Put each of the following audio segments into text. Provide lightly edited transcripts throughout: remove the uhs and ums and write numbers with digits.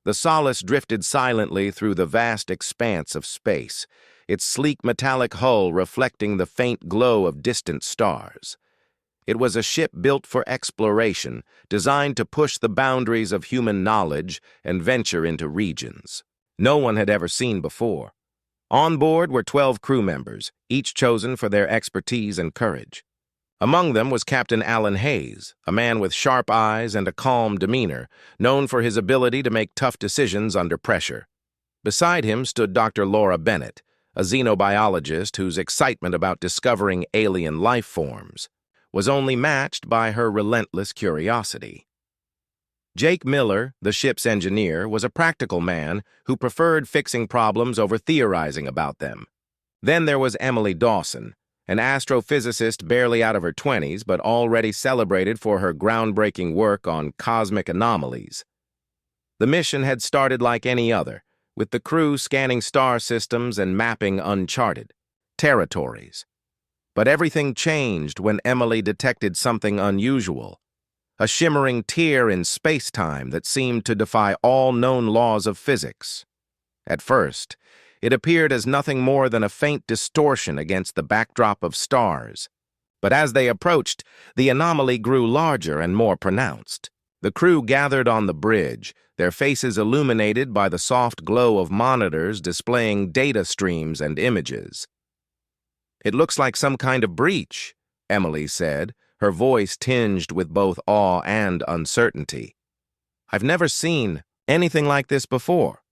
The Solace drifted silently through the vast expanse of space, its sleek metallic hull reflecting the faint glow of distant stars. It was a ship built for exploration, designed to push the boundaries of human knowledge and venture into regions no one had ever seen before. On board were 12 crew members, each chosen for their expertise and courage. Among them was Captain Alan Hayes, a man with sharp eyes and a calm demeanor, known for his ability to make tough decisions under pressure. Beside him stood Dr. Laura Bennett, a xenobiologist whose excitement about discovering alien life forms was only matched by her relentless curiosity. Jake Miller, the ship's engineer, was a practical man who preferred fixing problems over theorizing about them. Then there was Emily Dawson, an astrophysicist barely out of her 20s but already celebrated for her groundbreaking work on cosmic anomalies. The mission had started like any other, with the crew scanning star systems and mapping uncharted territories. But everything changed when Emily detected something unusual, a shimmering tear in space-time that seemed to defy all known laws of physics. At first, it appeared as nothing more than a faint distortion against the backdrop of stars. But as they approached, the anomaly grew larger and more pronounced. The crew gathered on the bridge, their faces illuminated by the soft glow of monitors displaying data streams and images. "It looks like some kind of breach," Emily said, her voice tinged with both awe and uncertainty. "I've never seen anything like this before."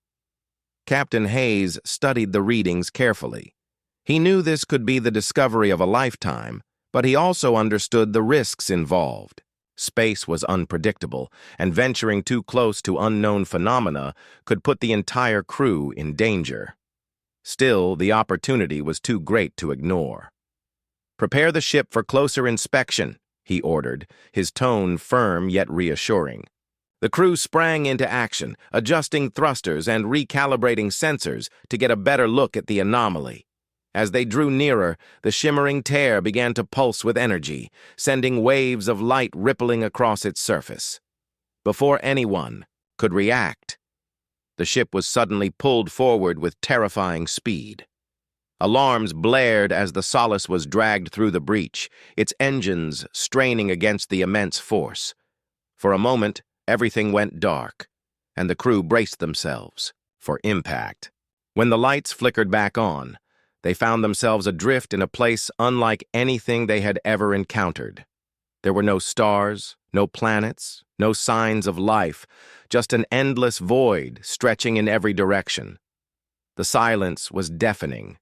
Captain Hayes studied the readings carefully. He knew this could be the discovery of a lifetime, but he also understood the risks involved. Space was unpredictable, and venturing too close to unknown phenomena could put the entire crew in danger. Still, the opportunity was too great to ignore. "Prepare the ship for closer inspection," he ordered, his tone firm yet reassuring. The crew sprang into action, adjusting thrusters and recalibrating sensors to get a better look at the anomaly. As they drew nearer, the shimmering tear began to pulse with energy, sending waves of light rippling across its surface. Before anyone could react, the ship was suddenly pulled forward with terrifying speed. Alarms blared as the Solace was dragged through the breach, its engines straining against the immense force. For a moment, everything went dark, and the crew braced themselves for impact. When the lights flickered back on, they found themselves adrift in a place unlike anything they had ever encountered. There were no stars, no planets, no signs of life, just an endless void stretching in every direction. The silence was deafening,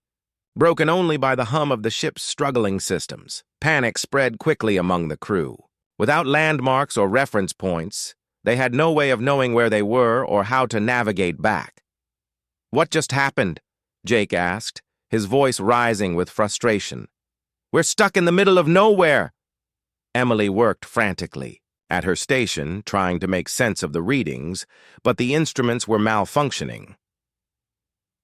broken only by the hum of the ship's struggling systems. Panic spread quickly among the crew. Without landmarks or reference points, they had no way of knowing where they were or how to navigate back. "What just happened?" Jake asked, his voice rising with frustration. "We're stuck in the middle of nowhere." Emily worked frantically at her station, trying to make sense of the readings, but the instruments were malfunctioning.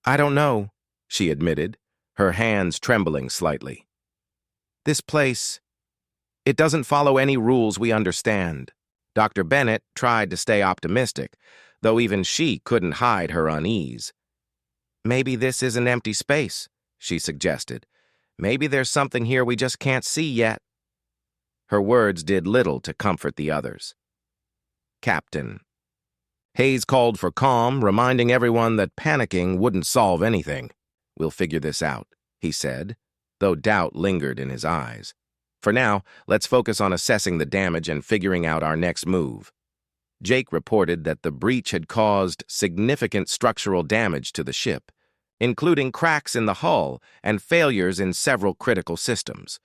"I don't know," she admitted, her hands trembling slightly. "This place, it doesn't follow any rules we understand." Dr. Bennett tried to stay optimistic, though even she couldn't hide her unease. "Maybe this isn't empty space," she suggested. "Maybe there's something here we just can't see yet." Her words did little to comfort the others. "Captain." Hayes called for calm, reminding everyone that panicking wouldn't solve anything. "We'll figure this out," he said, though doubt lingered in his eyes. "For now, let's focus on assessing the damage and figuring out our next move." Jake reported that the breach had caused significant structural damage to the ship, including cracks in the hull and failures in several critical systems.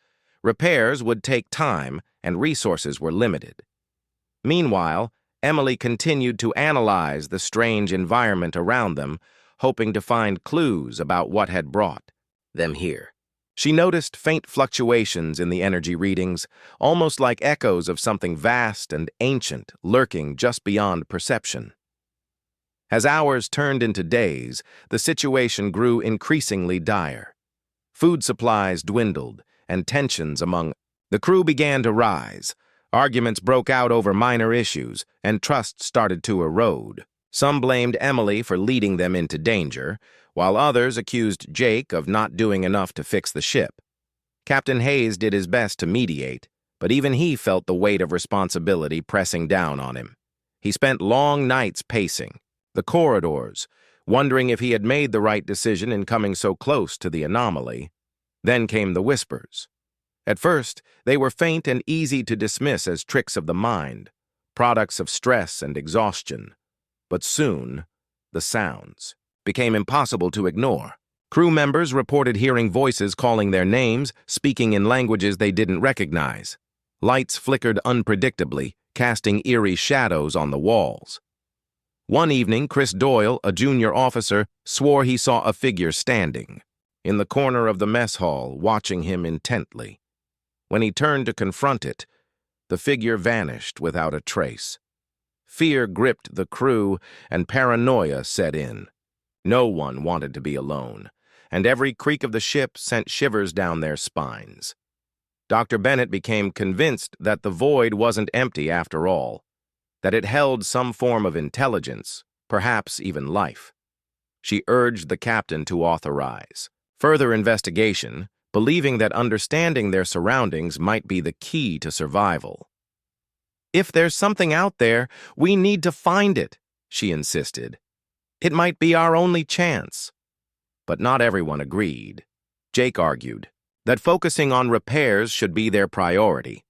Repairs would take time, and resources were limited. Meanwhile, Emily continued to analyze the strange environment around them, hoping to find clues about what had brought them here. She noticed faint fluctuations in the energy readings, almost like echoes of something vast and ancient lurking just beyond perception. As hours turned into days, the situation grew increasingly dire. Food supplies dwindled, and tensions among the crew began to rise. Arguments broke out over minor issues, and trust started to erode. Some blamed Emily for leading them into danger, while others accused Jake of not doing enough to fix the ship. Captain Hayes did his best to mediate, but even he felt the weight of responsibility pressing down on him. He spent long nights pacing the corridors, wondering if he had made the right decision in coming so close to the anomaly. Then came the whispers. At first, they were faint and easy to dismiss as tricks of the mind, products of stress and exhaustion. But soon, the sounds became impossible to ignore. Crew members reported hearing voices calling their names, speaking in languages they didn't recognize. Lights flickered unpredictably, casting eerie shadows on the walls. One evening, Chris Doyle, a junior officer, swore he saw a figure standing in the corner of the mess hall, watching him intently. When he turned to confront it, the figure vanished without a trace. Fear gripped the crew, and paranoia set in. No one wanted to be alone, and every creak of the ship sent shivers down their spines. Dr. Bennett became convinced that the void wasn't empty after all, that it held some form of intelligence, perhaps even life. She urged the captain to authorize further investigation, believing that understanding their surroundings might be the key to survival. "If there's something out there, we need to find it," she insisted. "It might be our only chance." But not everyone agreed. Jake argued that focusing on repairs should be their priority,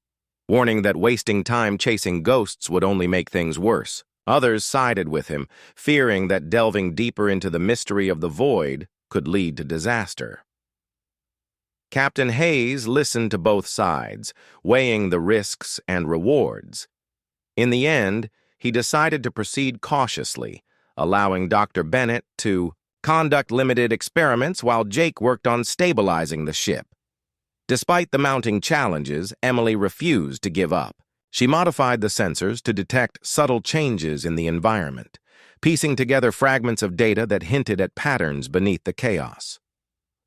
warning that wasting time chasing ghosts would only make things worse. Others sided with him, fearing that delving deeper into the mystery of the void could lead to disaster. Captain Hayes listened to both sides, weighing the risks and rewards. In the end, he decided to proceed cautiously, allowing Dr. Bennett to conduct limited experiments while Jake worked on stabilizing the ship. Despite the mounting challenges, Emily refused to give up. She modified the sensors to detect subtle changes in the environment, piecing together fragments of data that hinted at patterns beneath the chaos.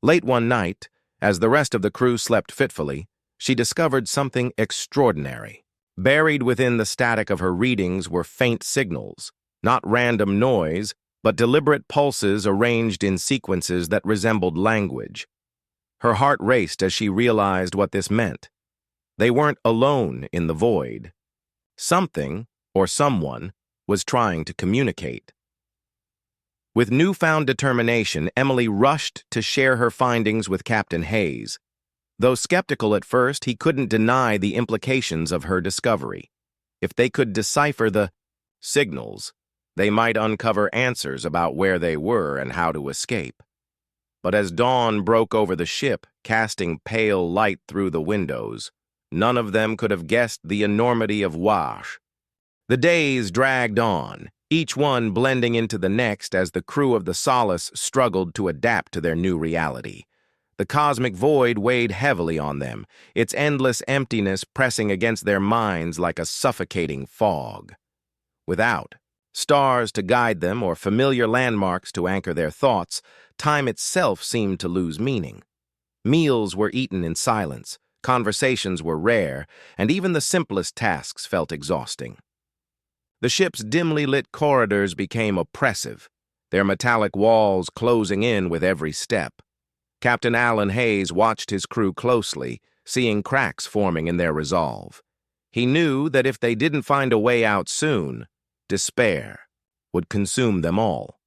Late one night, as the rest of the crew slept fitfully, she discovered something extraordinary. Buried within the static of her readings were faint signals, not random noise, but deliberate pulses arranged in sequences that resembled language. Her heart raced as she realized what this meant. They weren't alone in the void. Something, or someone, was trying to communicate. With newfound determination, Emily rushed to share her findings with Captain Hayes. Though skeptical at first, he couldn't deny the implications of her discovery. If they could decipher the signals, they might uncover answers about where they were and how to escape. But as dawn broke over the ship, casting pale light through the windows, none of them could have guessed the enormity of Wash. The days dragged on, each one blending into the next as the crew of the Solace struggled to adapt to their new reality. The cosmic void weighed heavily on them, its endless emptiness pressing against their minds like a suffocating fog. Without stars to guide them or familiar landmarks to anchor their thoughts, time itself seemed to lose meaning. Meals were eaten in silence, conversations were rare, and even the simplest tasks felt exhausting. The ship's dimly lit corridors became oppressive, their metallic walls closing in with every step. Captain Alan Hayes watched his crew closely, seeing cracks forming in their resolve. He knew that if they didn't find a way out soon, despair would consume them all.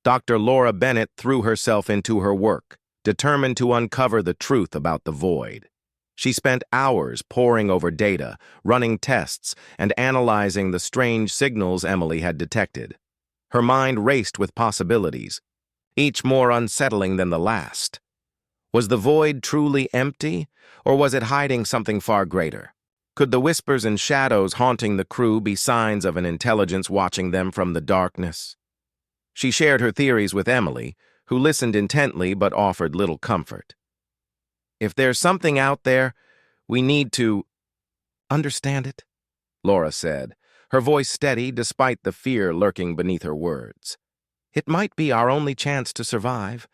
Dr. Laura Bennett threw herself into her work, determined to uncover the truth about the void. She spent hours poring over data, running tests, and analyzing the strange signals Emily had detected. Her mind raced with possibilities, each more unsettling than the last. Was the void truly empty, or was it hiding something far greater? Could the whispers and shadows haunting the crew be signs of an intelligence watching them from the darkness? She shared her theories with Emily, who listened intently but offered little comfort. "If there's something out there, we need to understand it," Laura said, her voice steady despite the fear lurking beneath her words. "It might be our only chance to survive."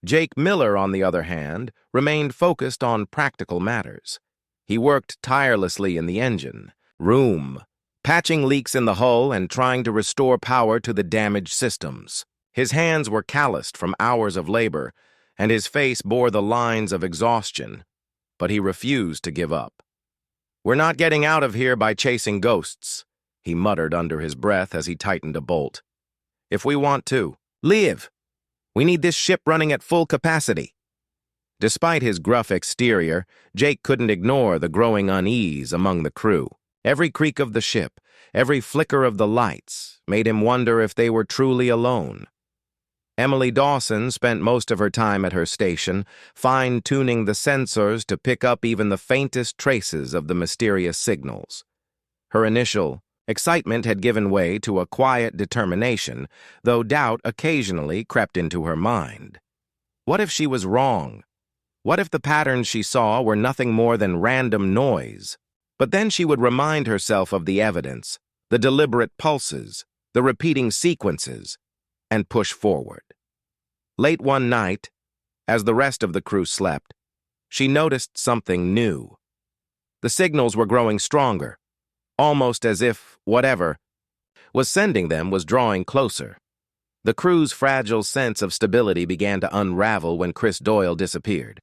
Jake Miller, on the other hand, remained focused on practical matters. He worked tirelessly in the engine room, patching leaks in the hull and trying to restore power to the damaged systems. His hands were calloused from hours of labor, and his face bore the lines of exhaustion, but he refused to give up. "We're not getting out of here by chasing ghosts," he muttered under his breath as he tightened a bolt. "If we want to live, we need this ship running at full capacity." Despite his gruff exterior, Jake couldn't ignore the growing unease among the crew. Every creak of the ship, every flicker of the lights, made him wonder if they were truly alone. Emily Dawson spent most of her time at her station, fine-tuning the sensors to pick up even the faintest traces of the mysterious signals. Her initial excitement had given way to a quiet determination, though doubt occasionally crept into her mind. What if she was wrong? What if the patterns she saw were nothing more than random noise? But then she would remind herself of the evidence, the deliberate pulses, the repeating sequences, and push forward. Late one night, as the rest of the crew slept, she noticed something new. The signals were growing stronger, almost as if whatever was sending them was drawing closer. The crew's fragile sense of stability began to unravel when Chris Doyle disappeared.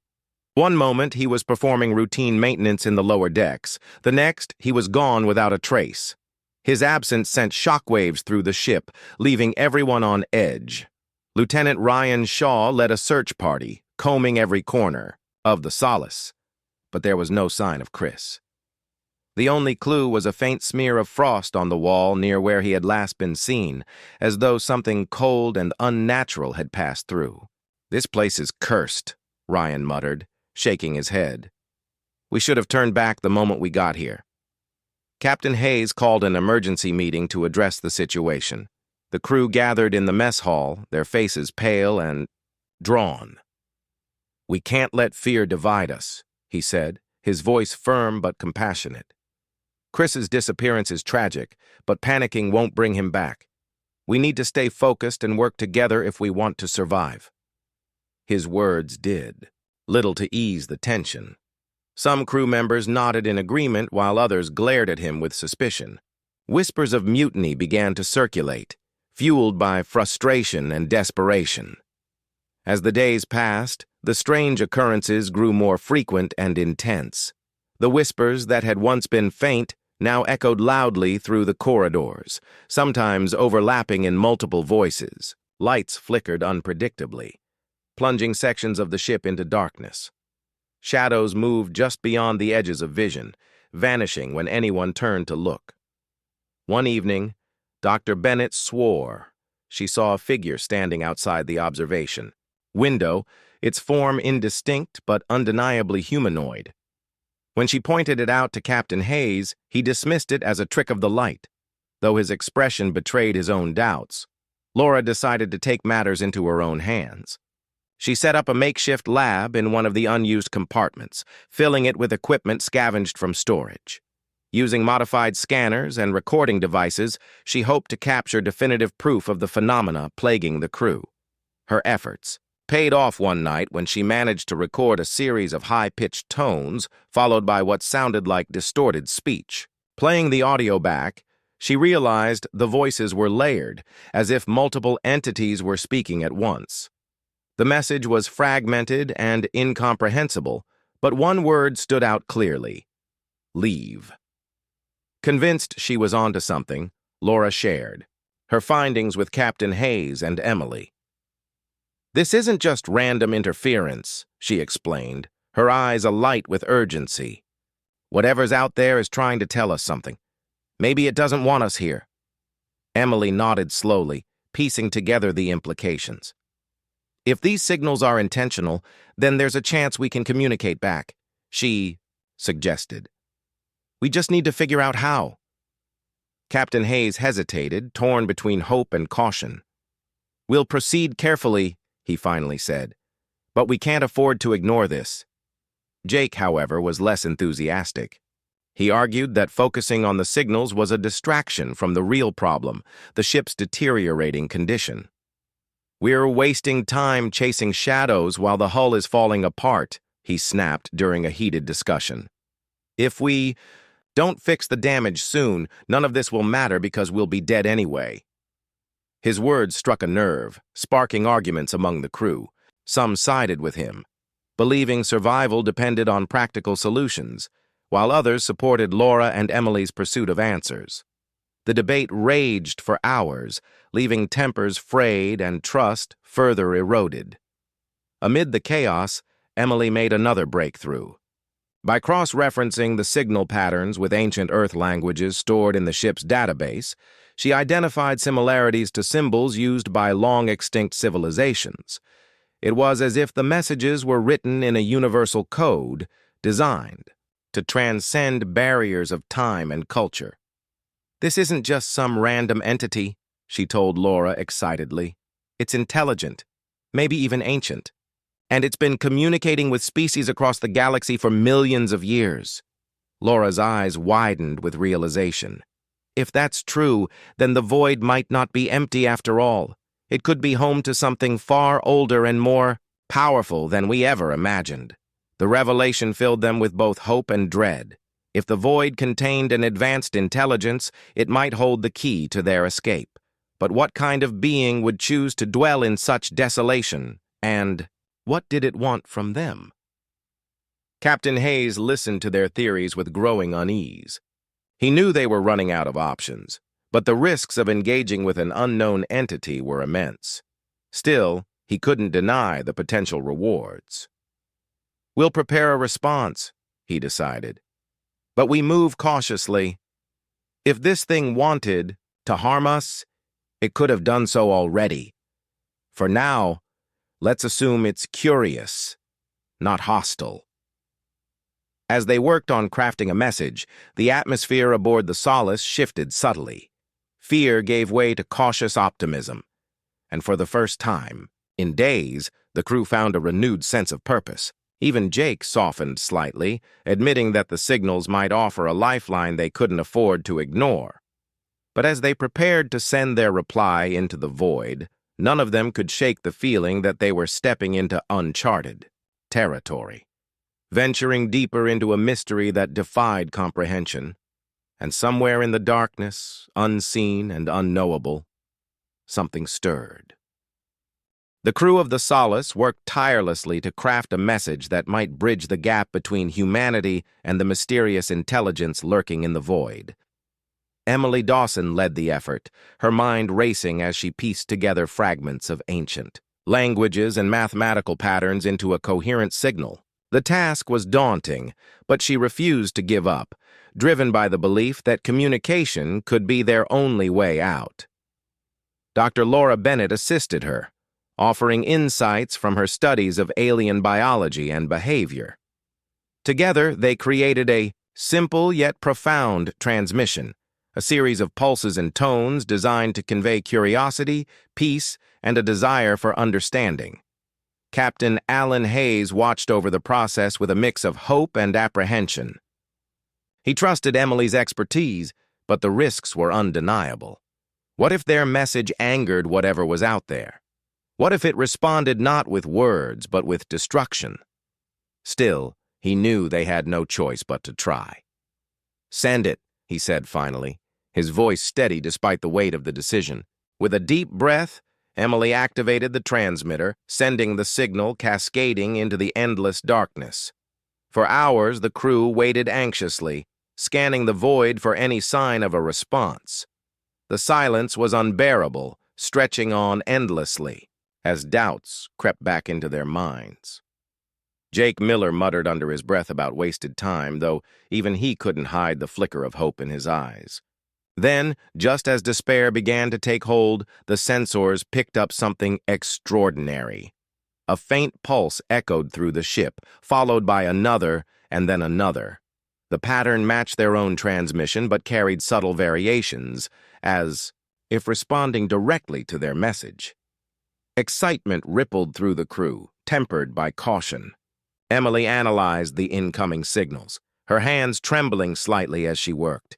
One moment, he was performing routine maintenance in the lower decks. The next, he was gone without a trace. His absence sent shockwaves through the ship, leaving everyone on edge. Lieutenant Ryan Shaw led a search party, combing every corner of the Solace, but there was no sign of Chris. The only clue was a faint smear of frost on the wall near where he had last been seen, as though something cold and unnatural had passed through. "This place is cursed," Ryan muttered, shaking his head. "We should have turned back the moment we got here." Captain Hayes called an emergency meeting to address the situation. The crew gathered in the mess hall, their faces pale and drawn. "We can't let fear divide us," he said, his voice firm but compassionate. "Chris's disappearance is tragic, but panicking won't bring him back. We need to stay focused and work together if we want to survive." His words did little to ease the tension. Some crew members nodded in agreement while others glared at him with suspicion. Whispers of mutiny began to circulate, fueled by frustration and desperation. As the days passed, the strange occurrences grew more frequent and intense. The whispers that had once been faint now echoed loudly through the corridors, sometimes overlapping in multiple voices. Lights flickered unpredictably, plunging sections of the ship into darkness. Shadows moved just beyond the edges of vision, vanishing when anyone turned to look. One evening, Dr. Bennett swore she saw a figure standing outside the observation window, its form indistinct but undeniably humanoid. When she pointed it out to Captain Hayes, he dismissed it as a trick of the light. Though his expression betrayed his own doubts, Laura decided to take matters into her own hands. She set up a makeshift lab in one of the unused compartments, filling it with equipment scavenged from storage. Using modified scanners and recording devices, she hoped to capture definitive proof of the phenomena plaguing the crew. Her efforts paid off one night when she managed to record a series of high-pitched tones, followed by what sounded like distorted speech. Playing the audio back, she realized the voices were layered, as if multiple entities were speaking at once. The message was fragmented and incomprehensible, but one word stood out clearly: leave. Convinced she was onto something, Laura shared her findings with Captain Hayes and Emily. "This isn't just random interference," she explained, her eyes alight with urgency. "Whatever's out there is trying to tell us something. Maybe it doesn't want us here." Emily nodded slowly, piecing together the implications. "If these signals are intentional, then there's a chance we can communicate back," she suggested. "We just need to figure out how." Captain Hayes hesitated, torn between hope and caution. "We'll proceed carefully," he finally said, "but we can't afford to ignore this." Jake, however, was less enthusiastic. He argued that focusing on the signals was a distraction from the real problem, the ship's deteriorating condition. "We're wasting time chasing shadows while the hull is falling apart," he snapped during a heated discussion. "If we Don't fix the damage soon. None of this will matter because we'll be dead anyway. His words struck a nerve, sparking arguments among the crew. Some sided with him, believing survival depended on practical solutions, while others supported Laura and Emily's pursuit of answers. The debate raged for hours, leaving tempers frayed and trust further eroded. Amid the chaos, Emily made another breakthrough. By cross-referencing the signal patterns with ancient Earth languages stored in the ship's database, she identified similarities to symbols used by long-extinct civilizations. It was as if the messages were written in a universal code designed to transcend barriers of time and culture. "This isn't just some random entity," she told Laura excitedly. "It's intelligent, maybe even ancient. And it's been communicating with species across the galaxy for millions of years." Laura's eyes widened with realization. If that's true, then the void might not be empty after all. It could be home to something far older and more powerful than we ever imagined. The revelation filled them with both hope and dread. If the void contained an advanced intelligence, it might hold the key to their escape. But what kind of being would choose to dwell in such desolation? And what did it want from them? Captain Hayes listened to their theories with growing unease. He knew they were running out of options, but the risks of engaging with an unknown entity were immense. Still, he couldn't deny the potential rewards. "We'll prepare a response," he decided. "But we move cautiously. If this thing wanted to harm us, it could have done so already. For now, let's assume it's curious, not hostile." As they worked on crafting a message, the atmosphere aboard the Solace shifted subtly. Fear gave way to cautious optimism. And for the first time, in days, the crew found a renewed sense of purpose. Even Jake softened slightly, admitting that the signals might offer a lifeline they couldn't afford to ignore. But as they prepared to send their reply into the void, none of them could shake the feeling that they were stepping into uncharted territory, venturing deeper into a mystery that defied comprehension. And somewhere in the darkness, unseen and unknowable, something stirred. The crew of the Solace worked tirelessly to craft a message that might bridge the gap between humanity and the mysterious intelligence lurking in the void. Emily Dawson led the effort, her mind racing as she pieced together fragments of ancient languages and mathematical patterns into a coherent signal. The task was daunting, but she refused to give up, driven by the belief that communication could be their only way out. Dr. Laura Bennett assisted her, offering insights from her studies of alien biology and behavior. Together, they created a simple yet profound transmission, a series of pulses and tones designed to convey curiosity, peace, and a desire for understanding. Captain Alan Hayes watched over the process with a mix of hope and apprehension. He trusted Emily's expertise, but the risks were undeniable. What if their message angered whatever was out there? What if it responded not with words, but with destruction? Still, he knew they had no choice but to try. "Send it," he said finally, his voice steady despite the weight of the decision. With a deep breath, Emily activated the transmitter, sending the signal cascading into the endless darkness. For hours, the crew waited anxiously, scanning the void for any sign of a response. The silence was unbearable, stretching on endlessly, as doubts crept back into their minds. Jake Miller muttered under his breath about wasted time, though even he couldn't hide the flicker of hope in his eyes. Then, just as despair began to take hold, the sensors picked up something extraordinary. A faint pulse echoed through the ship, followed by another and then another. The pattern matched their own transmission but carried subtle variations, as if responding directly to their message. Excitement rippled through the crew, tempered by caution. Emily analyzed the incoming signals, her hands trembling slightly as she worked.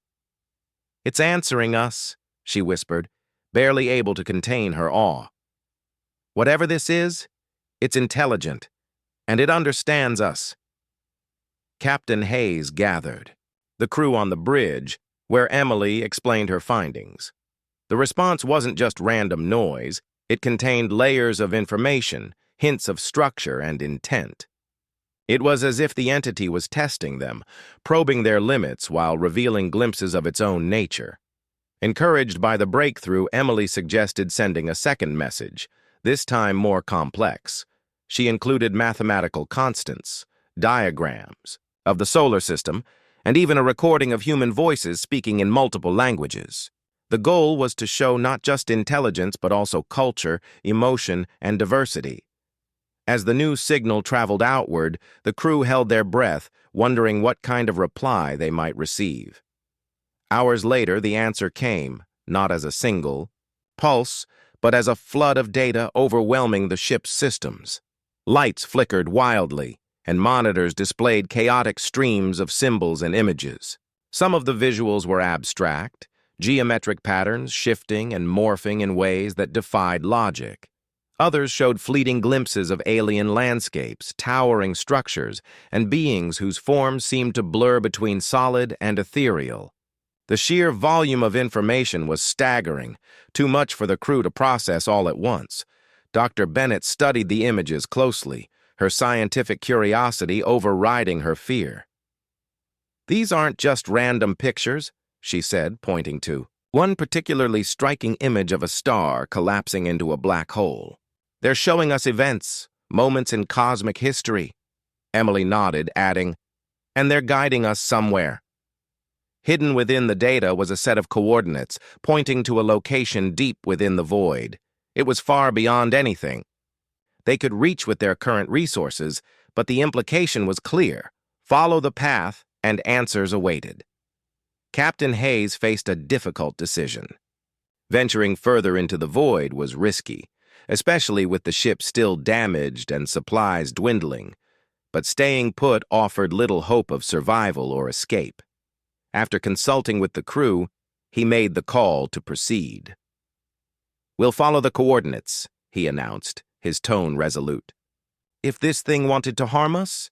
"It's answering us," she whispered, barely able to contain her awe. "Whatever this is, it's intelligent, and it understands us." Captain Hayes gathered. the crew on the bridge, where Emily explained her findings. The response wasn't just random noise, it contained layers of information, hints of structure and intent. It was as if the entity was testing them, probing their limits while revealing glimpses of its own nature. Encouraged by the breakthrough, Emily suggested sending a second message, this time more complex. She included mathematical constants, diagrams of the solar system, and even a recording of human voices speaking in multiple languages. The goal was to show not just intelligence but also culture, emotion, and diversity. As the new signal traveled outward, the crew held their breath, wondering what kind of reply they might receive. Hours later, the answer came, not as a single pulse, but as a flood of data overwhelming the ship's systems. Lights flickered wildly, and monitors displayed chaotic streams of symbols and images. Some of the visuals were abstract, geometric patterns shifting and morphing in ways that defied logic. Others showed fleeting glimpses of alien landscapes, towering structures, and beings whose forms seemed to blur between solid and ethereal. The sheer volume of information was staggering, too much for the crew to process all at once. Dr. Bennett studied the images closely, her scientific curiosity overriding her fear. "These aren't just random pictures," she said, pointing to one particularly striking image of a star collapsing into a black hole. "They're showing us events, moments in cosmic history." Emily nodded, adding, "And they're guiding us somewhere." Hidden within the data was a set of coordinates, pointing to a location deep within the void. It was far beyond anything they could reach with their current resources, but the implication was clear. Follow the path, and answers awaited. Captain Hayes faced a difficult decision. Venturing further into the void was risky, especially with the ship still damaged and supplies dwindling, but staying put offered little hope of survival or escape. After consulting with the crew, he made the call to proceed. "We'll follow the coordinates," he announced, his tone resolute. "If this thing wanted to harm us,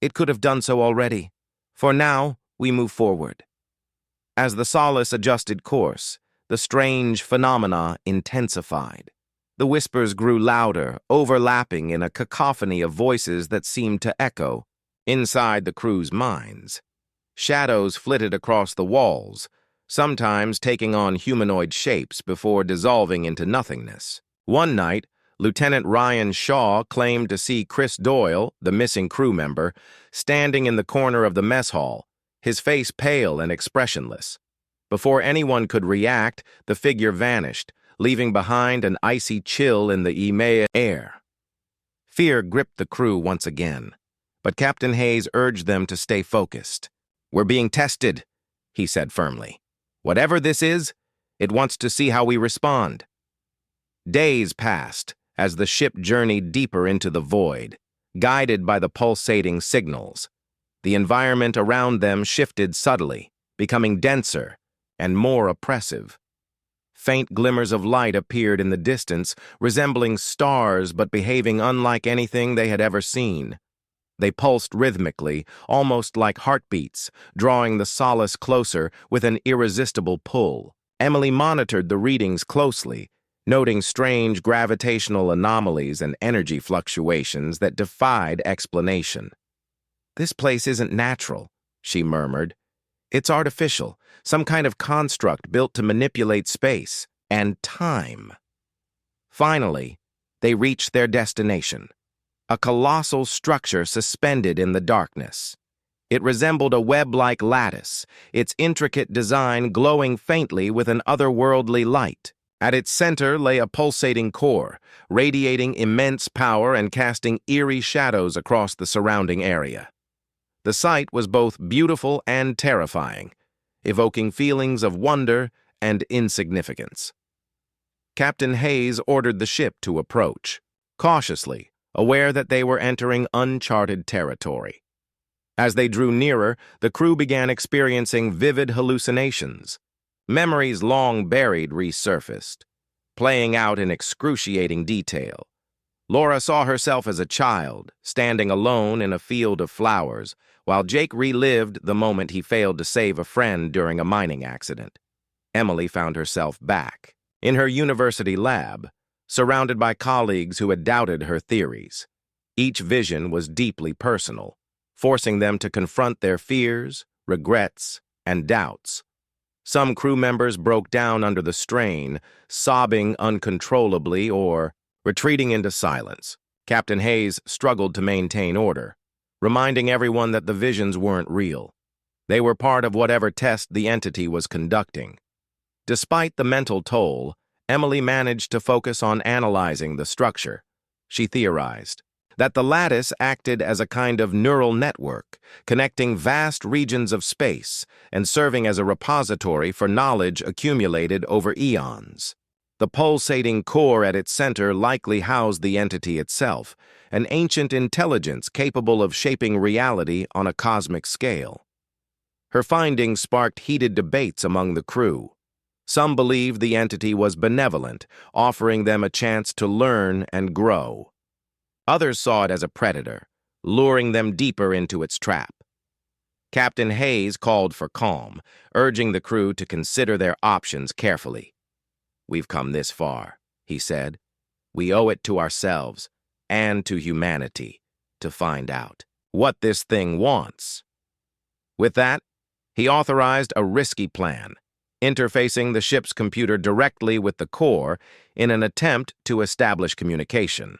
it could have done so already. For now, we move forward." As the Solace adjusted course, the strange phenomena intensified. The whispers grew louder, overlapping in a cacophony of voices that seemed to echo inside the crew's minds. Shadows flitted across the walls, sometimes taking on humanoid shapes before dissolving into nothingness. One night, Lieutenant Ryan Shaw claimed to see Chris Doyle, the missing crew member, standing in the corner of the mess hall, his face pale and expressionless. Before anyone could react, the figure vanished, leaving behind an icy chill in the EMEA air. Fear gripped the crew once again, but Captain Hayes urged them to stay focused. "We're being tested," he said firmly. "Whatever this is, it wants to see how we respond." Days passed as the ship journeyed deeper into the void, guided by the pulsating signals. The environment around them shifted subtly, becoming denser and more oppressive. Faint glimmers of light appeared in the distance, resembling stars but behaving unlike anything they had ever seen. They pulsed rhythmically, almost like heartbeats, drawing the Solace closer with an irresistible pull. Emily monitored the readings closely, noting strange gravitational anomalies and energy fluctuations that defied explanation. "This place isn't natural," she murmured. "It's artificial, some kind of construct built to manipulate space and time." Finally, they reached their destination. A colossal structure suspended in the darkness. It resembled a web-like lattice, its intricate design glowing faintly with an otherworldly light. At its center lay a pulsating core, radiating immense power and casting eerie shadows across the surrounding area. The sight was both beautiful and terrifying, evoking feelings of wonder and insignificance. Captain Hayes ordered the ship to approach, cautiously, aware that they were entering uncharted territory. As they drew nearer, the crew began experiencing vivid hallucinations. Memories long buried resurfaced, playing out in excruciating detail. Laura saw herself as a child, standing alone in a field of flowers, while Jake relived the moment he failed to save a friend during a mining accident. Emily found herself back in her university lab, surrounded by colleagues who had doubted her theories. Each vision was deeply personal, forcing them to confront their fears, regrets, and doubts. Some crew members broke down under the strain, sobbing uncontrollably or retreating into silence. Captain Hayes struggled to maintain order, reminding everyone that the visions weren't real. They were part of whatever test the entity was conducting. Despite the mental toll, Emily managed to focus on analyzing the structure. She theorized that the lattice acted as a kind of neural network, connecting vast regions of space and serving as a repository for knowledge accumulated over eons. The pulsating core at its center likely housed the entity itself, an ancient intelligence capable of shaping reality on a cosmic scale. Her findings sparked heated debates among the crew. Some believed the entity was benevolent, offering them a chance to learn and grow. Others saw it as a predator, luring them deeper into its trap. Captain Hayes called for calm, urging the crew to consider their options carefully. "We've come this far," he said. "We owe it to ourselves and to humanity to find out what this thing wants." With that, he authorized a risky plan, interfacing the ship's computer directly with the core in an attempt to establish communication.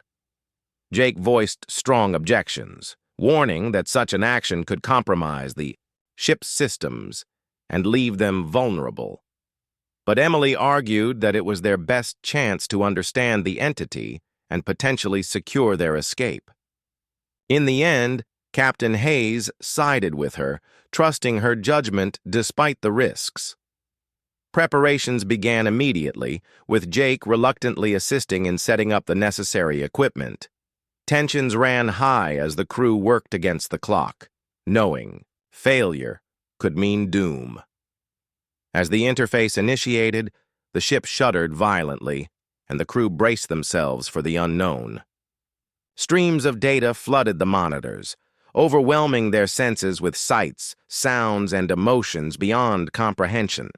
Jake voiced strong objections, warning that such an action could compromise the ship's systems and leave them vulnerable. But Emily argued that it was their best chance to understand the entity and potentially secure their escape. In the end, Captain Hayes sided with her, trusting her judgment despite the risks. Preparations began immediately, with Jake reluctantly assisting in setting up the necessary equipment. Tensions ran high as the crew worked against the clock, knowing failure could mean doom. As the interface initiated, the ship shuddered violently, and the crew braced themselves for the unknown. Streams of data flooded the monitors, overwhelming their senses with sights, sounds, and emotions beyond comprehension.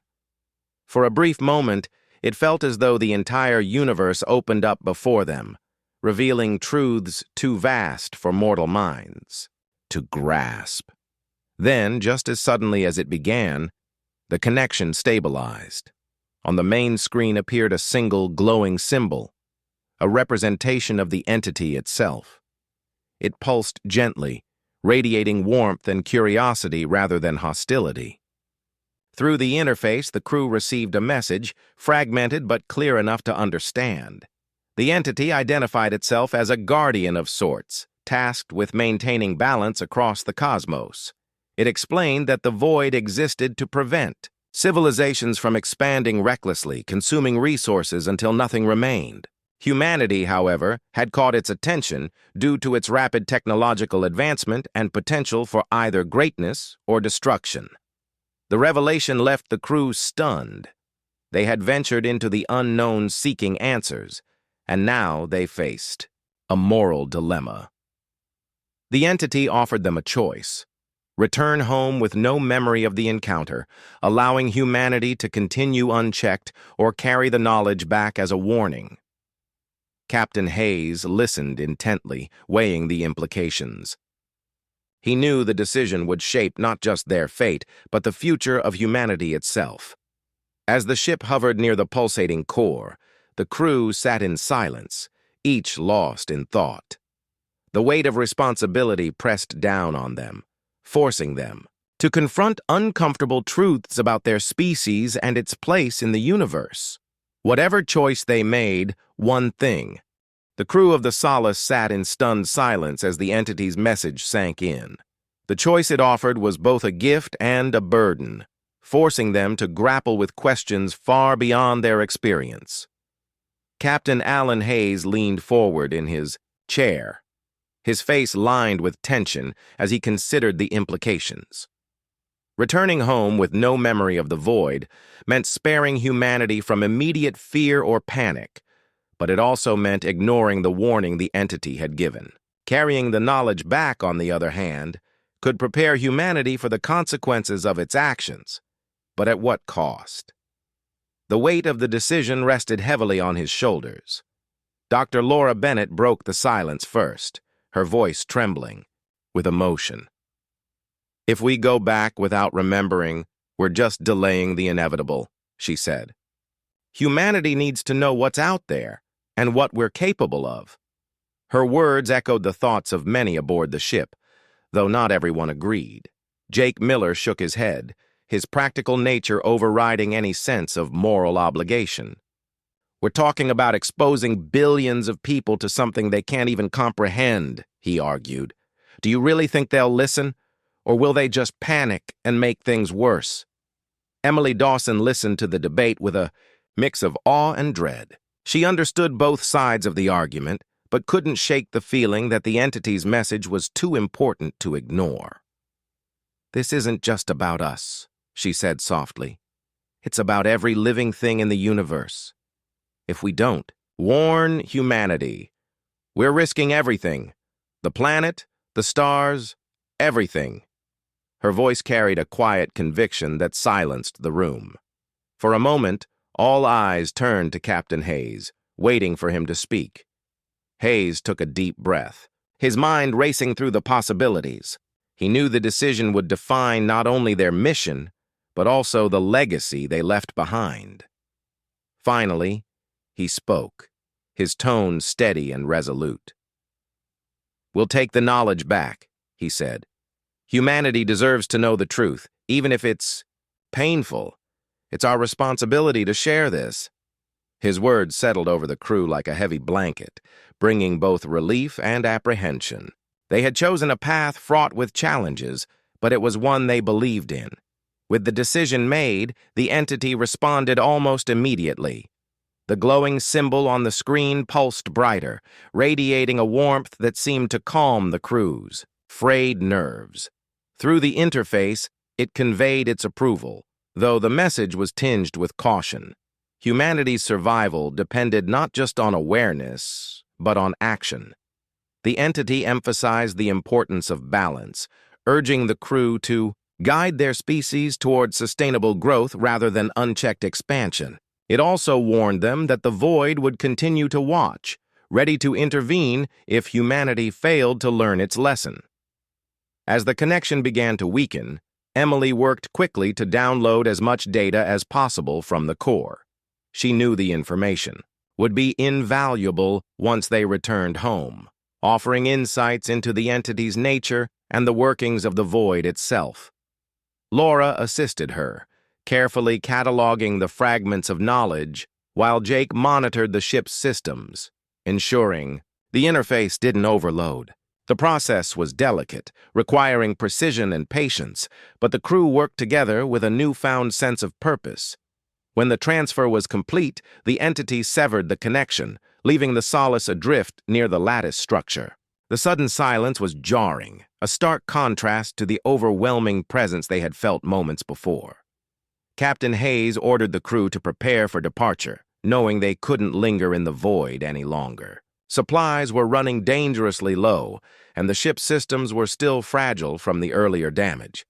For a brief moment, it felt as though the entire universe opened up before them, revealing truths too vast for mortal minds to grasp. Then, just as suddenly as it began, the connection stabilized. On the main screen appeared a single glowing symbol, a representation of the entity itself. It pulsed gently, radiating warmth and curiosity rather than hostility. Through the interface, the crew received a message, fragmented but clear enough to understand. The entity identified itself as a guardian of sorts, tasked with maintaining balance across the cosmos. It explained that the void existed to prevent civilizations from expanding recklessly, consuming resources until nothing remained. Humanity, however, had caught its attention due to its rapid technological advancement and potential for either greatness or destruction. The revelation left the crew stunned. They had ventured into the unknown seeking answers, and now they faced a moral dilemma. The entity offered them a choice: return home with no memory of the encounter, allowing humanity to continue unchecked, or carry the knowledge back as a warning. Captain Hayes listened intently, weighing the implications. He knew the decision would shape not just their fate, but the future of humanity itself. As the ship hovered near the pulsating core, the crew sat in silence, each lost in thought. The weight of responsibility pressed down on them, forcing them to confront uncomfortable truths about their species and its place in the universe. Whatever choice they made, one thing. The crew of the Solace sat in stunned silence as the entity's message sank in. The choice it offered was both a gift and a burden, forcing them to grapple with questions far beyond their experience. Captain Alan Hayes leaned forward in his chair, his face lined with tension as he considered the implications. Returning home with no memory of the void meant sparing humanity from immediate fear or panic, but it also meant ignoring the warning the entity had given. Carrying the knowledge back, on the other hand, could prepare humanity for the consequences of its actions, but at what cost? The weight of the decision rested heavily on his shoulders. Dr. Laura Bennett broke the silence first, her voice trembling with emotion. "If we go back without remembering, we're just delaying the inevitable," she said. "Humanity needs to know what's out there and what we're capable of." Her words echoed the thoughts of many aboard the ship, though not everyone agreed. Jake Miller shook his head, his practical nature overriding any sense of moral obligation. "We're talking about exposing billions of people to something they can't even comprehend," he argued. "Do you really think they'll listen? Or will they just panic and make things worse?" Emily Dawson listened to the debate with a mix of awe and dread. She understood both sides of the argument, but couldn't shake the feeling that the entity's message was too important to ignore. "This isn't just about us," she said softly. "It's about every living thing in the universe. If we don't warn humanity, we're risking everything. The planet, the stars, everything." Her voice carried a quiet conviction that silenced the room. For a moment, all eyes turned to Captain Hayes, waiting for him to speak. Hayes took a deep breath, his mind racing through the possibilities. He knew the decision would define not only their mission, but also the legacy they left behind. Finally, he spoke, his tone steady and resolute. "We'll take the knowledge back," he said. "Humanity deserves to know the truth, even if it's painful. It's our responsibility to share this." His words settled over the crew like a heavy blanket, bringing both relief and apprehension. They had chosen a path fraught with challenges, but it was one they believed in. With the decision made, the entity responded almost immediately. The glowing symbol on the screen pulsed brighter, radiating a warmth that seemed to calm the crew's frayed nerves. Through the interface, it conveyed its approval, though the message was tinged with caution. Humanity's survival depended not just on awareness, but on action. The entity emphasized the importance of balance, urging the crew to guide their species toward sustainable growth rather than unchecked expansion. It also warned them that the void would continue to watch, ready to intervene if humanity failed to learn its lesson. As the connection began to weaken, Emily worked quickly to download as much data as possible from the core. She knew the information would be invaluable once they returned home, offering insights into the entity's nature and the workings of the void itself. Laura assisted her, carefully cataloging the fragments of knowledge while Jake monitored the ship's systems, ensuring the interface didn't overload. The process was delicate, requiring precision and patience, but the crew worked together with a newfound sense of purpose. When the transfer was complete, the entity severed the connection, leaving the Solace adrift near the lattice structure. The sudden silence was jarring, a stark contrast to the overwhelming presence they had felt moments before. Captain Hayes ordered the crew to prepare for departure, knowing they couldn't linger in the void any longer. Supplies were running dangerously low, and the ship's systems were still fragile from the earlier damage.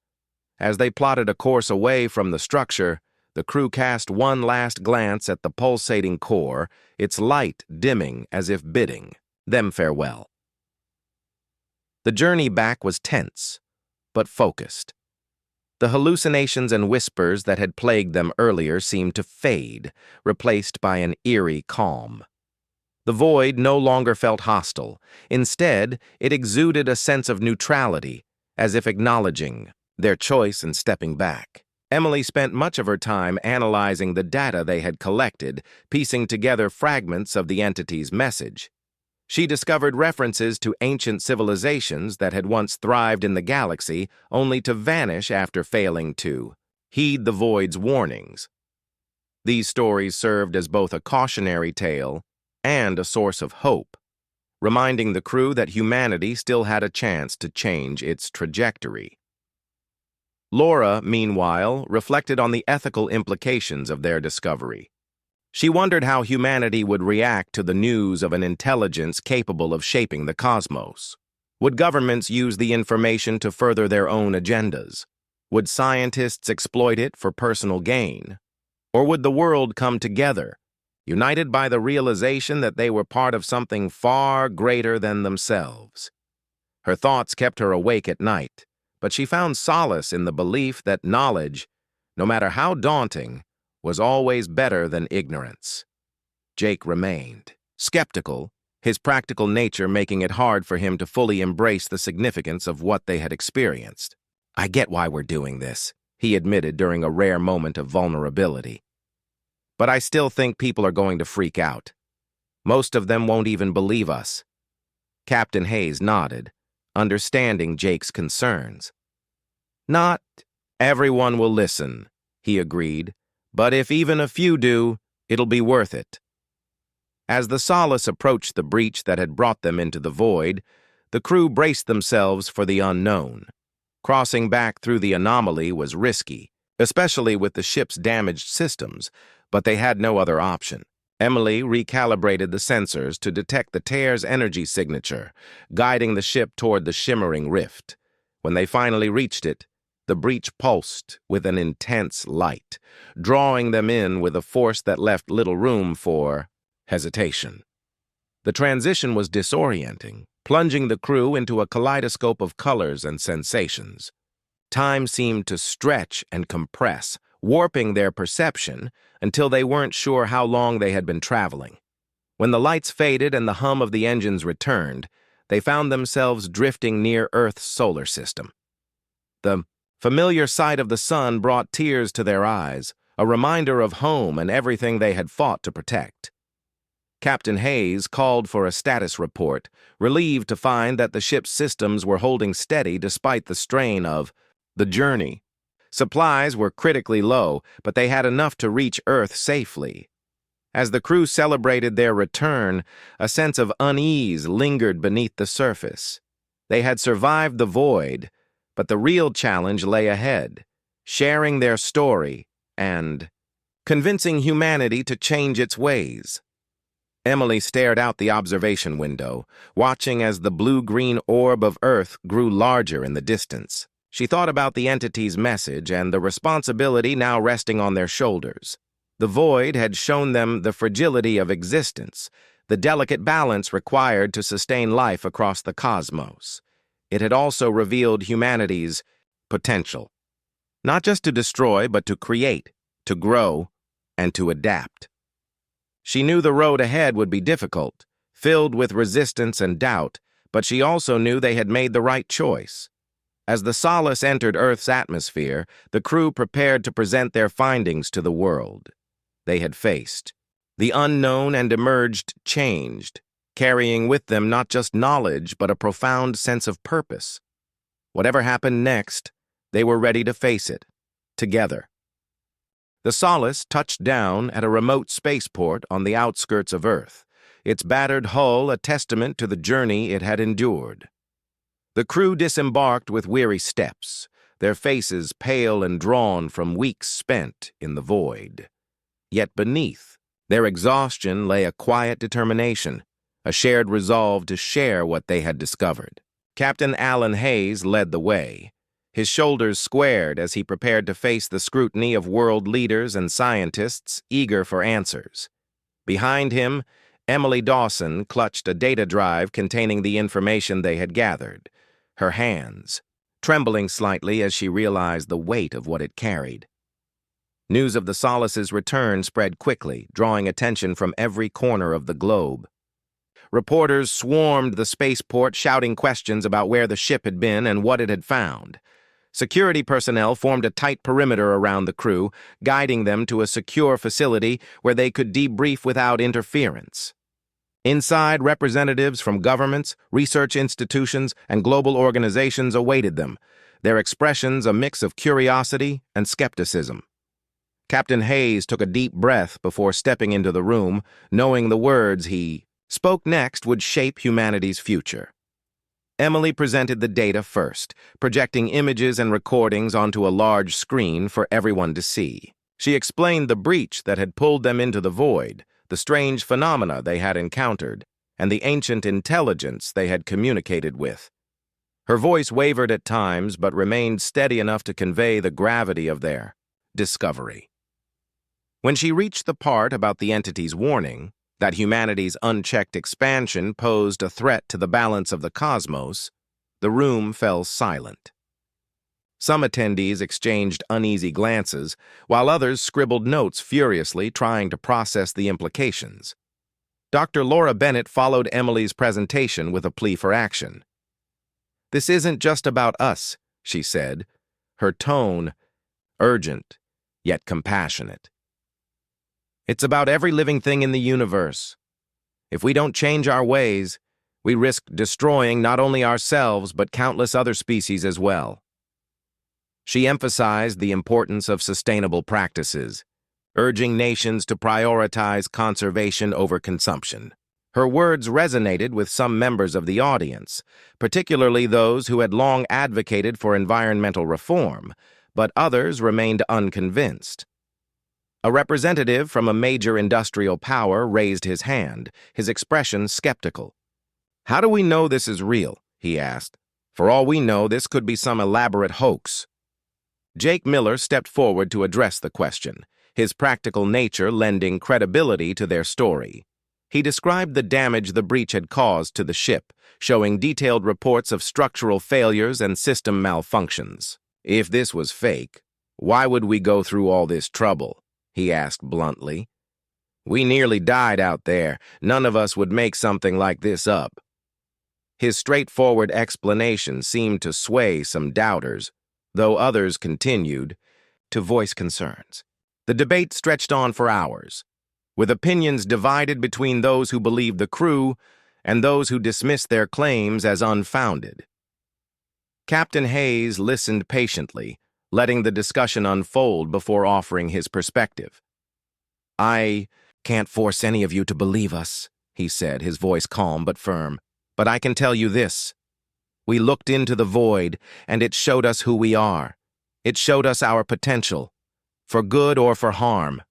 As they plotted a course away from the structure, the crew cast one last glance at the pulsating core, its light dimming as if bidding them farewell. The journey back was tense, but focused. The hallucinations and whispers that had plagued them earlier seemed to fade, replaced by an eerie calm. The void no longer felt hostile. Instead, it exuded a sense of neutrality, as if acknowledging their choice and stepping back. Emily spent much of her time analyzing the data they had collected, piecing together fragments of the entity's message. She discovered references to ancient civilizations that had once thrived in the galaxy, only to vanish after failing to heed the void's warnings. These stories served as both a cautionary tale and a source of hope, reminding the crew that humanity still had a chance to change its trajectory. Laura, meanwhile, reflected on the ethical implications of their discovery. She wondered how humanity would react to the news of an intelligence capable of shaping the cosmos. Would governments use the information to further their own agendas? Would scientists exploit it for personal gain? Or would the world come together, united by the realization that they were part of something far greater than themselves? Her thoughts kept her awake at night, but she found solace in the belief that knowledge, no matter how daunting, was always better than ignorance. Jake remained skeptical, his practical nature making it hard for him to fully embrace the significance of what they had experienced. "I get why we're doing this," he admitted during a rare moment of vulnerability. "But I still think people are going to freak out. Most of them won't even believe us." Captain Hayes nodded, understanding Jake's concerns. "Not everyone will listen," he agreed, "but if even a few do, it'll be worth it." As the Solace approached the breach that had brought them into the void, the crew braced themselves for the unknown. Crossing back through the anomaly was risky, especially with the ship's damaged systems, but they had no other option. Emily recalibrated the sensors to detect the tear's energy signature, guiding the ship toward the shimmering rift. When they finally reached it, the breach pulsed with an intense light, drawing them in with a force that left little room for hesitation. The transition was disorienting, plunging the crew into a kaleidoscope of colors and sensations. Time seemed to stretch and compress, warping their perception until they weren't sure how long they had been traveling. When the lights faded and the hum of the engines returned, they found themselves drifting near Earth's solar system. The familiar sight of the sun brought tears to their eyes, a reminder of home and everything they had fought to protect. Captain Hayes called for a status report, relieved to find that the ship's systems were holding steady despite the strain of the journey. Supplies were critically low, but they had enough to reach Earth safely. As the crew celebrated their return, a sense of unease lingered beneath the surface. They had survived the void, but the real challenge lay ahead, sharing their story and convincing humanity to change its ways. Emily stared out the observation window, watching as the blue-green orb of Earth grew larger in the distance. She thought about the entity's message and the responsibility now resting on their shoulders. The void had shown them the fragility of existence, the delicate balance required to sustain life across the cosmos. It had also revealed humanity's potential, not just to destroy, but to create, to grow, and to adapt. She knew the road ahead would be difficult, filled with resistance and doubt, but she also knew they had made the right choice. As the Solace entered Earth's atmosphere, the crew prepared to present their findings to the world. They had faced the unknown and emerged changed, carrying with them not just knowledge, but a profound sense of purpose. Whatever happened next, they were ready to face it, together. The Solace touched down at a remote spaceport on the outskirts of Earth, its battered hull a testament to the journey it had endured. The crew disembarked with weary steps, their faces pale and drawn from weeks spent in the void. Yet beneath their exhaustion lay a quiet determination, a shared resolve to share what they had discovered. Captain Alan Hayes led the way, his shoulders squared as he prepared to face the scrutiny of world leaders and scientists eager for answers. Behind him, Emily Dawson clutched a data drive containing the information they had gathered, her hands trembling slightly as she realized the weight of what it carried. News of the Solace's return spread quickly, drawing attention from every corner of the globe. Reporters swarmed the spaceport shouting questions about where the ship had been and what it had found. Security personnel formed a tight perimeter around the crew, guiding them to a secure facility where they could debrief without interference. Inside, representatives from governments, research institutions, and global organizations awaited them, their expressions a mix of curiosity and skepticism. Captain Hayes took a deep breath before stepping into the room, knowing the words he spoke next would shape humanity's future. Emily presented the data first, projecting images and recordings onto a large screen for everyone to see. She explained the breach that had pulled them into the void, the strange phenomena they had encountered, and the ancient intelligence they had communicated with. Her voice wavered at times, but remained steady enough to convey the gravity of their discovery. When she reached the part about the entity's warning, that humanity's unchecked expansion posed a threat to the balance of the cosmos, the room fell silent. Some attendees exchanged uneasy glances, while others scribbled notes furiously, trying to process the implications. Dr. Laura Bennett followed Emily's presentation with a plea for action. "This isn't just about us," she said, her tone urgent, yet compassionate. "It's about every living thing in the universe. If we don't change our ways, we risk destroying not only ourselves but countless other species as well." She emphasized the importance of sustainable practices, urging nations to prioritize conservation over consumption. Her words resonated with some members of the audience, particularly those who had long advocated for environmental reform, but others remained unconvinced. A representative from a major industrial power raised his hand, his expression skeptical. "How do we know this is real?" he asked. "For all we know, this could be some elaborate hoax." Jake Miller stepped forward to address the question, his practical nature lending credibility to their story. He described the damage the breach had caused to the ship, showing detailed reports of structural failures and system malfunctions. "If this was fake, why would we go through all this trouble?" he asked bluntly. "We nearly died out there. None of us would make something like this up." His straightforward explanation seemed to sway some doubters, though others continued to voice concerns. The debate stretched on for hours, with opinions divided between those who believed the crew and those who dismissed their claims as unfounded. Captain Hayes listened patiently, letting the discussion unfold before offering his perspective. "I can't force any of you to believe us," he said, his voice calm but firm. "But I can tell you this. We looked into the void, and it showed us who we are. It showed us our potential, for good or for harm.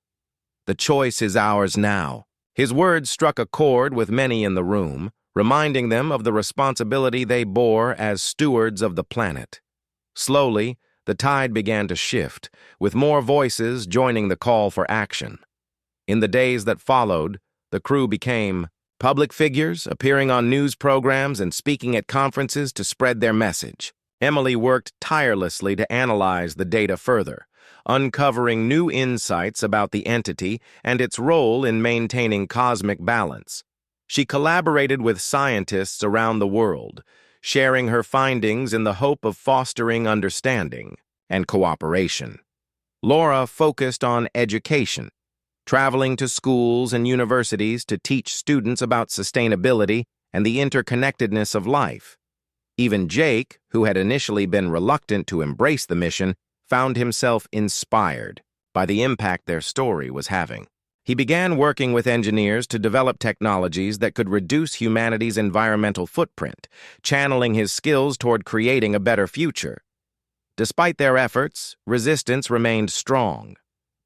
The choice is ours now." His words struck a chord with many in the room, reminding them of the responsibility they bore as stewards of the planet. Slowly, the tide began to shift, with more voices joining the call for action. In the days that followed, the crew became public figures, appearing on news programs and speaking at conferences to spread their message. Emily worked tirelessly to analyze the data further, uncovering new insights about the entity and its role in maintaining cosmic balance. She collaborated with scientists around the world, sharing her findings in the hope of fostering understanding and cooperation. Laura focused on education, traveling to schools and universities to teach students about sustainability and the interconnectedness of life. Even Jake, who had initially been reluctant to embrace the mission, found himself inspired by the impact their story was having. He began working with engineers to develop technologies that could reduce humanity's environmental footprint, channeling his skills toward creating a better future. Despite their efforts, resistance remained strong.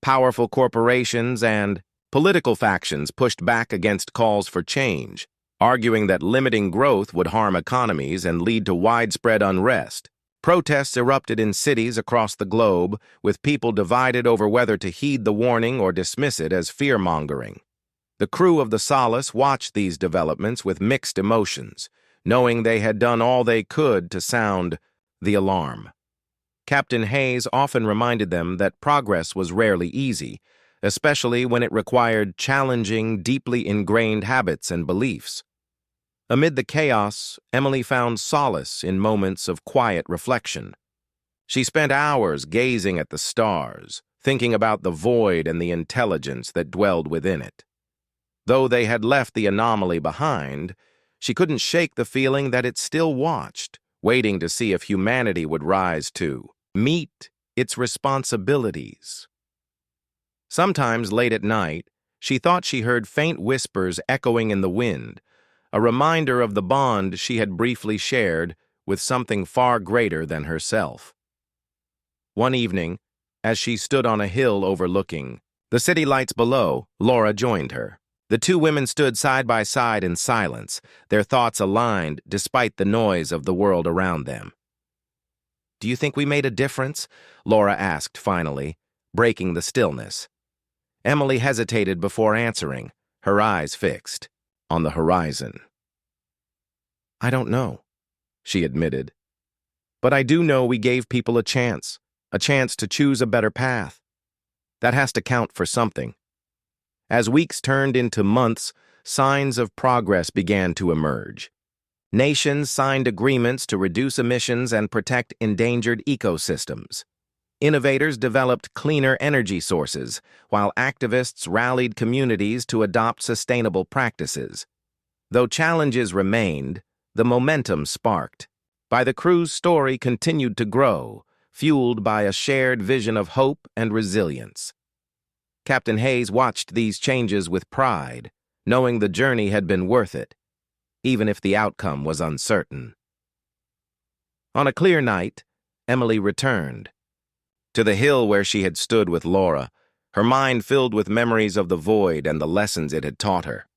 Powerful corporations and political factions pushed back against calls for change, arguing that limiting growth would harm economies and lead to widespread unrest. Protests erupted in cities across the globe, with people divided over whether to heed the warning or dismiss it as fear-mongering. The crew of the Solace watched these developments with mixed emotions, knowing they had done all they could to sound the alarm. Captain Hayes often reminded them that progress was rarely easy, especially when it required challenging, deeply ingrained habits and beliefs. Amid the chaos, Emily found solace in moments of quiet reflection. She spent hours gazing at the stars, thinking about the void and the intelligence that dwelled within it. Though they had left the anomaly behind, she couldn't shake the feeling that it still watched, waiting to see if humanity would rise to meet its responsibilities. Sometimes late at night, she thought she heard faint whispers echoing in the wind, a reminder of the bond she had briefly shared with something far greater than herself. One evening, as she stood on a hill overlooking the city lights below, Laura joined her. The two women stood side by side in silence, their thoughts aligned despite the noise of the world around them. "Do you think we made a difference?" Laura asked finally, breaking the stillness. Emily hesitated before answering, her eyes fixed on the horizon. "I don't know," she admitted. "But I do know we gave people a chance to choose a better path. That has to count for something." As weeks turned into months, signs of progress began to emerge. Nations signed agreements to reduce emissions and protect endangered ecosystems. Innovators developed cleaner energy sources, while activists rallied communities to adopt sustainable practices. Though challenges remained, the momentum sparked. The crew's story continued to grow, fueled by a shared vision of hope and resilience. Captain Hayes watched these changes with pride, knowing the journey had been worth it, even if the outcome was uncertain. On a clear night, Emily returned to the hill where she had stood with Laura, her mind filled with memories of the void and the lessons it had taught her.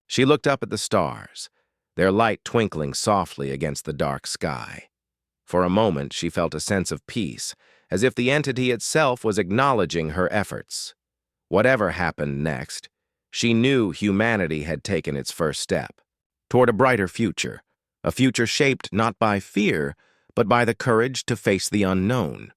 She looked up at the stars, their light twinkling softly against the dark sky. For a moment, she felt a sense of peace, as if the entity itself was acknowledging her efforts. Whatever happened next, she knew humanity had taken its first step toward a brighter future, a future shaped not by fear, but by the courage to face the unknown.